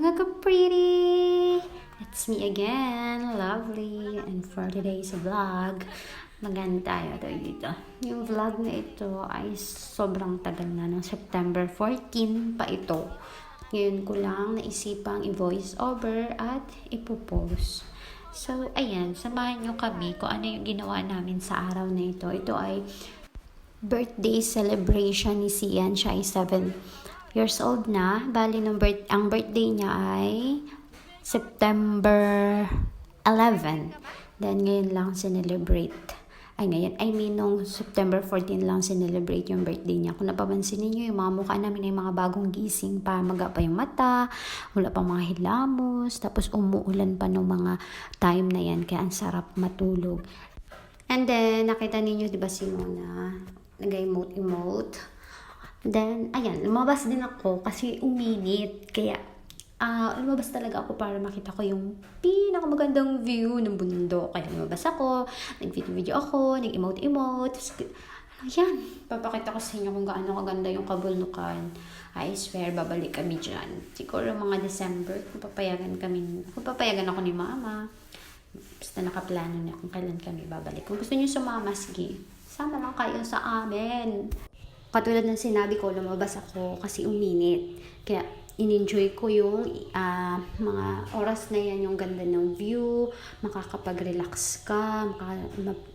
Mga ka-pretty! It's me again, Lovely. And for today's vlog, maganda tayo dito. Yung vlog na ito ay sobrang tagal na. Ng September 14 pa ito. Ngayon ko lang naisipang i-voice over at ipopost. So, ayan, samahan nyo kami kung ano yung ginawa namin sa araw na ito. Ito ay birthday celebration ni Sian. Siya ay 7 years old na. Bali, ang birthday niya ay September 11. Then, ngayon lang sinelebrate. Nung September 14 lang sinelebrate yung birthday niya. Kung napapansin niyo yung mga mukha namin ay mga bagong gising pa. Maga pa yung mata, wala pang mga hilamos, tapos umuulan pa nung mga time na yan. Kaya ang sarap matulog. And then, nakita ninyo, di ba si Mona? Nag-emote. Then, ayan, lumabas din ako kasi uminit. Kaya, lumabas talaga ako para makita ko yung pinakamagandang view ng bundok. Kaya lumabas ako, nag-video ako, nag-emote. Ayan, papakita ko sa inyo kung gaano kaganda yung kabulnukan. I swear, babalik kami dyan. Siguro mga December, kung papayagan ako ni Mama. Basta nakaplano na kung kailan kami babalik. Kung gusto niyo sumama, sige, sama lang kayo sa amin. Katulad ng sinabi ko, lumabas ako kasi uminit. Kaya, in-enjoy ko yung mga oras na yan, yung ganda ng view, makakapag-relax ka,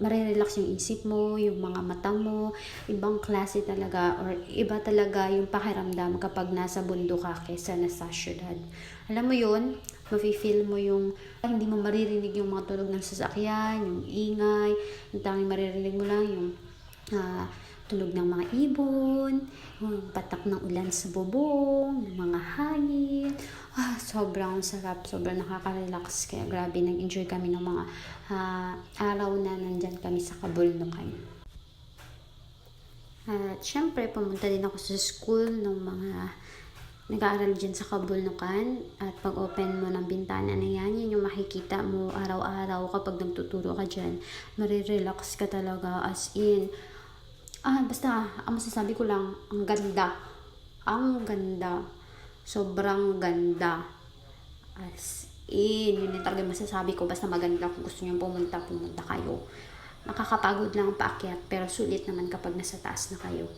marirelax yung isip mo, yung mga mata mo, ibang klase talaga, or iba talaga yung pakiramdam kapag nasa bundok ka kesa nasa syudad. Alam mo yun, mafe-feel mo yung, hindi mo maririnig yung mga tunog ng sasakyan, yung ingay, yung tanging maririnig mo lang yung tunog ng mga ibon, yung patak ng ulan sa bubong, yung mga hangin. Sobrang sarap, sobrang nakaka-relax. Kaya grabe, nag-enjoy kami ng mga araw na nandyan kami sa kabulnukan. At syempre, pumunta din ako sa school ng mga nag-aaral dyan sa kabulnukan. At pag open mo ng bintana na yan, yun yung makikita mo araw-araw kapag nagtuturo ka dyan. Marirelax ka talaga, as in. Basta, ang masasabi ko lang, ang ganda. Ang ganda. Sobrang ganda. As in, yun yung talaga masasabi ko. Basta maganda, kung gusto nyo pumunta kayo. Nakakapagod lang ang paakyat, pero sulit naman kapag nasa taas na kayo.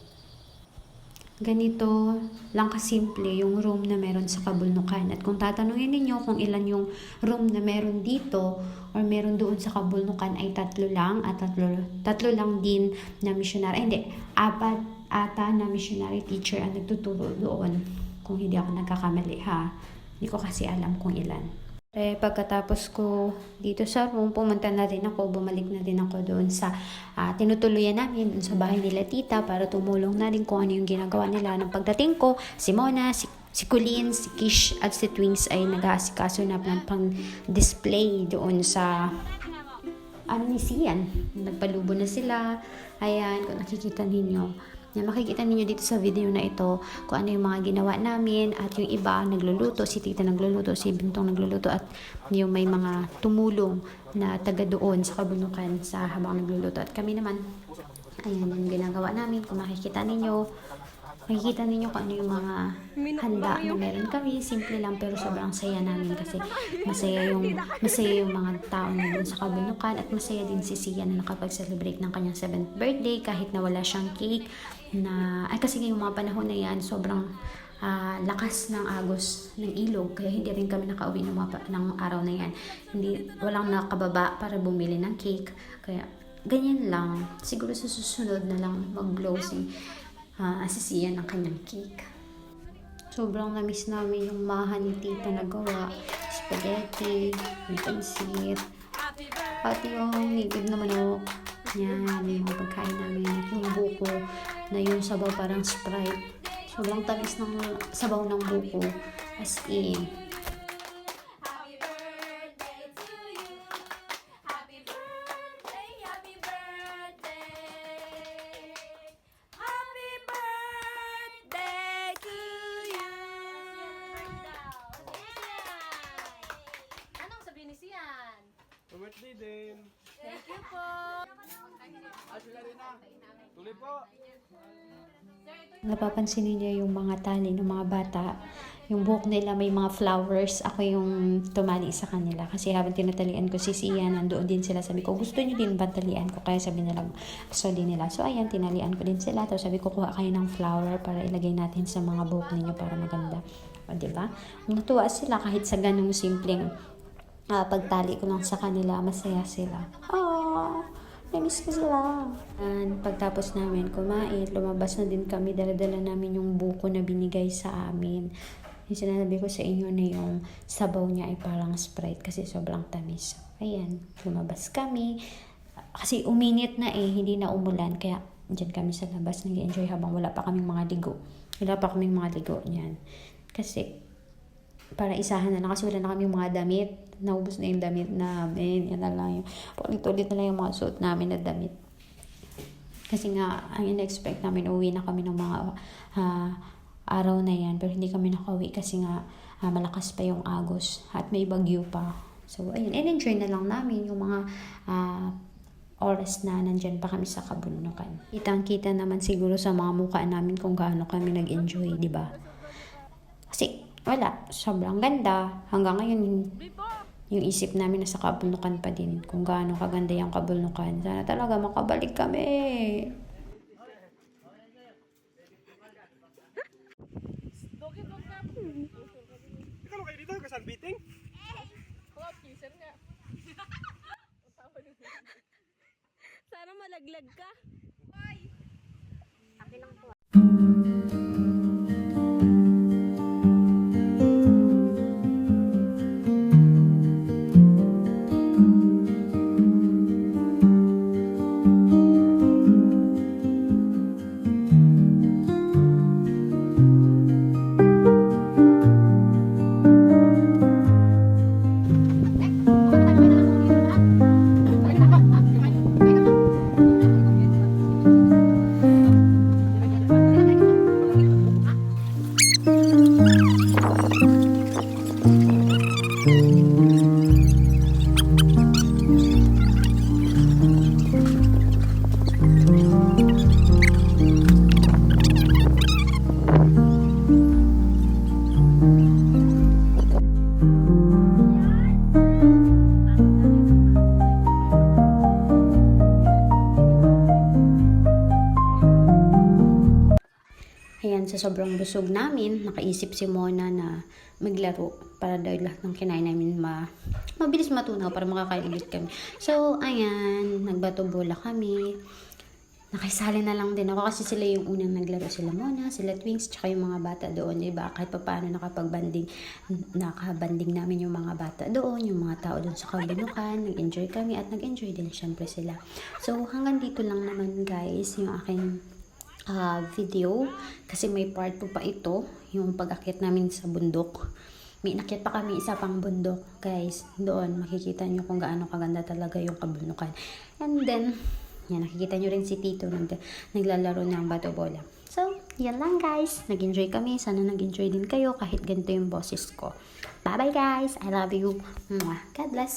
Ganito lang kasimple yung room na meron sa kabulnukan. At kung tatanungin ninyo kung ilan yung room na meron dito or meron doon sa kabulnukan, ay 3 lang. At tatlo lang din na missionary. Apat ata na missionary teacher ang nagtuturo doon. Kung hindi ako nagkakamali ha. Hindi ko kasi alam kung ilan. Pagkatapos ko dito sa room, bumalik na din ako doon sa tinutuluyan namin doon sa bahay nila tita para tumulong na din kung ano yung ginagawa nila. Nung pagdating ko, si Mona, si Colleen, si Kish at si Twins ay nag-aasikaso na pang display doon sa ni Sian. Nagpalubo na sila. Ayan, kung nakikita ninyo. Makikita ninyo dito sa video na ito kung ano yung mga ginawa namin at yung iba nagluluto, si tita nagluluto, si Bintong nagluluto at yung may mga tumulong na taga doon sa kabulnukan sa habang nagluluto at kami naman. Ayan yung ginagawa namin. Kung makikita ninyo kung ano yung mga handa na meron kami. Simple lang pero sobrang saya namin kasi masaya yung mga tao na doon sa kabulnukan at masaya din si Sia na nakapag-celebrate ng kanyang 7th birthday kahit na wala siyang cake kasi yung mga panahon na yan sobrang lakas ng agos ng ilog kaya hindi rin kami nakauwi ng araw na yan. Walang nakababa para bumili ng cake kaya ganyan lang. Siguro sa susunod na lang mag-blow si Siya ng kanyang cake. Sobrang na-miss namin yung mahan ni tita na gawa. Spaghetti, yung pansit, at yung nigid na manok. Yan, yung mga pagkain namin. Yung buko na yung sabaw parang Sprite. Sobrang tamis ng sabaw ng buko. As in. Birthday din. Thank you po. Sila rin na. Tuloy po. Napapansin niyo yung mga tali ng mga bata. Yung buhok nila may mga flowers. Ako yung tumali sa kanila. Kasi habang tinatalian ko si Sia, nandoon din sila. Sabi ko, gusto niyo din ba talian ko? Kaya sabi nila, gusto din nila. So, ayan, tinalian ko din sila. Tapos sabi ko, kuha kayo ng flower para ilagay natin sa mga buhok ninyo para maganda. O, diba? Natuwa sila kahit sa ganung simpleng pagtali ko lang sa kanila. Masaya sila. Oh, namiss ko sila. And pagtapos namin kumain, lumabas na din kami. Dala-dala namin yung buko na binigay sa amin. Yung sinabi ko sa inyo na yung sabaw niya ay parang Sprite kasi sobrang tamis. Ayan, lumabas kami. Kasi uminit na hindi na umulan. Kaya dyan kami sa labas nag-enjoy habang wala pa kaming mga ligo. Wala pa kaming mga ligo niyan. Kasi para isahan na lang kasi wala na kaming mga damit. Naubos na yung damit namin. Yan na lang yung ulit-ulit na lang yung mga suot namin na damit. Kasi nga, ang in-expect namin, uwi na kami ng mga araw na yan. Pero hindi kami nakauwi kasi nga malakas pa yung agos at may bagyo pa. So, ayun. And-enjoy na lang namin yung mga oras na nandyan pa kami sa kabundukan. Kitang-kita naman siguro sa mga mukha namin kung gaano kami nag-enjoy, di ba? Kasi, wala. Sobrang ganda. Hanggang ngayon, yung isip namin nasa kabundukan pa din. Kung gaano kaganda yung kabundukan. Sana talaga makabalik kami. Ikaw kayo dito, kasal beating? Sana malaglag ka. Ayan, sa sobrang busog namin, nakaisip si Mona na maglaro para daw lahat ng kinain namin mabilis matunaw para makakain ulit kami. So, ayan, nagbato-bola kami. Nakisali na lang din ako kasi sila yung unang naglaro. Sila Mona, sila Twins, tsaka yung mga bata doon. Diba? Kahit pa paano nakabanding namin yung mga bata doon, yung mga tao doon sa kabundukan. Nag-enjoy kami at nag-enjoy din syempre sila. So, hanggang dito lang naman guys, yung aking video kasi may part 2 pa ito yung pag-akyat namin sa bundok. May inakyat pa kami isa pang bundok guys, doon makikita nyo kung gaano kaganda talaga yung kabundukan. And then yan, nakikita nyo rin si Tito naglalaro ng bato bola. So yan lang guys, nag-enjoy kami, sana nag-enjoy din kayo kahit ganito yung boses ko. Bye bye guys, I love you. God bless.